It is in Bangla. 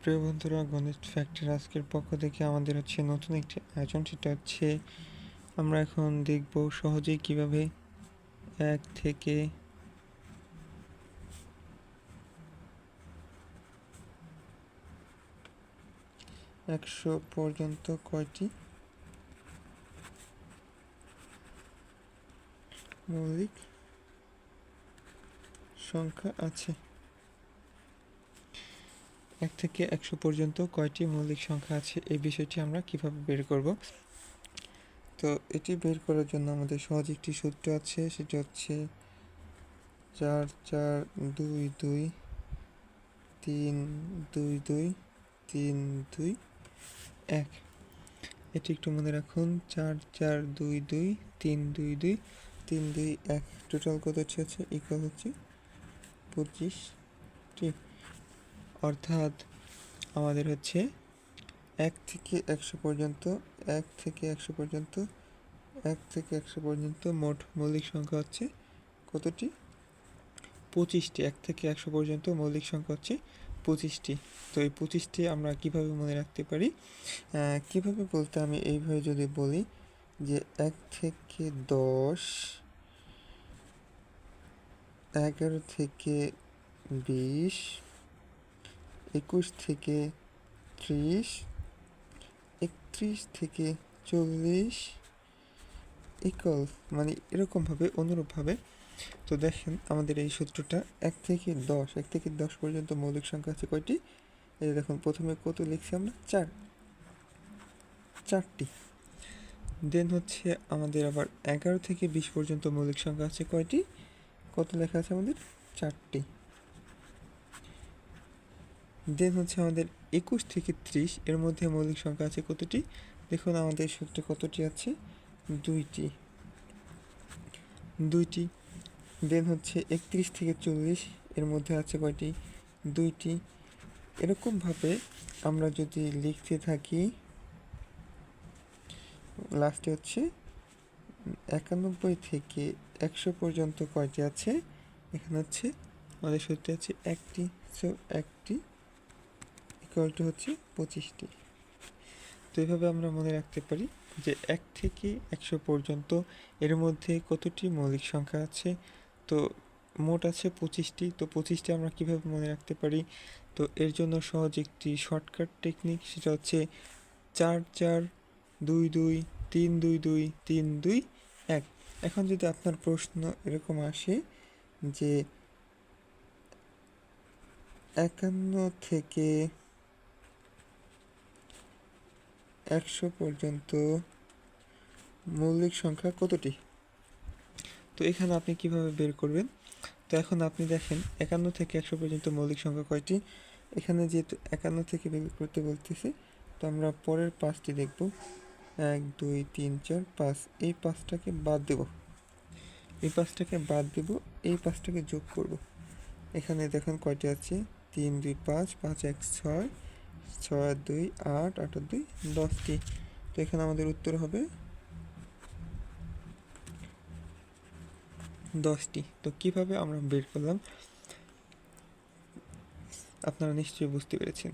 প্রিয় বন্ধুরা, গণিত ফ্যাক্টের আজকের পক্ষ থেকে আমাদের হচ্ছে নতুন একটি আয়োজন। সেটা হচ্ছে আমরা এখন দেখব সহজেই কিভাবে 1 থেকে 100 পর্যন্ত কয়টি মৌলিক সংখ্যা আছে। 1 থেকে 100 পর্যন্ত কয়টি মৌলিক সংখ্যা আছে, এই বিষয়টি আমরা কিভাবে বের করব। তো এটি বের করার জন্য আমাদের সহজ একটি সূত্র আছে, সেটা হচ্ছে 4 4 2 2 3 2 2 3 2 1। এটি একটু মনে রাখুন, 4 4 2 2 3 2 2 3 2 1। টোটাল কত হচ্ছে ইকুয়াল হচ্ছে 25টি। অর্থাৎ আমাদের হচ্ছে 1 থেকে 100 পর্যন্ত 1 থেকে 100 পর্যন্ত 1 থেকে 100 পর্যন্ত মোট মৌলিক সংখ্যা হচ্ছে কতটি? 25টি। 1 থেকে 100 পর্যন্ত মৌলিক সংখ্যা হচ্ছে 25টি। তো এই 25টি আমরা কিভাবে মনে রাখতে পারি? কিভাবে বলতে আমি এইভাবে যদি বলি যে 1 থেকে 10, 11 থেকে 20, 21 থেকে 30, 31 থেকে 40 ইকুয়াল, মানে এরকমভাবে অনুরূপভাবে। তো দেখেন আমাদের এই সূত্রটা 1 থেকে 10 পর্যন্ত মৌলিক সংখ্যা আছে কয়টি? এই দেখুন প্রথমে কত লিখছি আমরা? 4টি। দেন হচ্ছে আমাদের আবার 11 থেকে 20 পর্যন্ত মৌলিক সংখ্যা আছে কয়টি? কত লেখা আছে আমাদের? 4টি। দেন হচ্ছে আমাদের 21 থেকে 30 এর মধ্যে মৌলিক সংখ্যা আছে কতটি? দেখুন আমাদের সূত্রে কতটি আছে? 2টি। দেন হচ্ছে 31 থেকে 40 এর মধ্যে আছে কয়টি? 2টি। এরকমভাবে আমরা যদি লিখতে থাকি, লাস্টে হচ্ছে 91 থেকে 100 পর্যন্ত কয়টি আছে? এখানে হচ্ছে আমাদের সূত্রে আছে 1টি। সো 1টি ইকুয়াল টু হচ্ছে 25টি। তো এইভাবে আমরা মনে রাখতে পারি যে 1 থেকে 100 পর্যন্ত এর মধ্যে কতটি মৌলিক সংখ্যা আছে। তো মোট আছে 25টি। তো 25টি আমরা কিভাবে মনে রাখতে পারি? তো এর জন্য সহজ একটি শর্টকাট টেকনিক, সেটা হচ্ছে 4 4 2 2 3 2 2 3 2 1। এখন যদি আপনার প্রশ্ন এরকম আসে যে 51 থেকে 100 পর্যন্ত মৌলিক সংখ্যা কতটি? তো এখানে আপনি কিভাবে বের করবেন? তো এখন আপনি দেখেন 51 থেকে 100 পর্যন্ত মৌলিক সংখ্যা কয়টি? এখানে যেহেতু 51 থেকে বের করতে বলতেছি, তো আমরা পরের 5টি দেখব। 1 2 3 4 5। এই 5টাকে বাদ দেব, এই 5টাকে বাদ দেব, এই 5টাকে যোগ করব। এখানে দেখেন কয়টি আছে? 3 2 5 5 1 6 6 আর 2 8 8 আর 2 10টি। তো এখানে আমাদের উত্তর হবে 10টি। তো কিভাবে আমরা বের করলাম আপনারা নিশ্চয়ই বুঝতে পেরেছেন।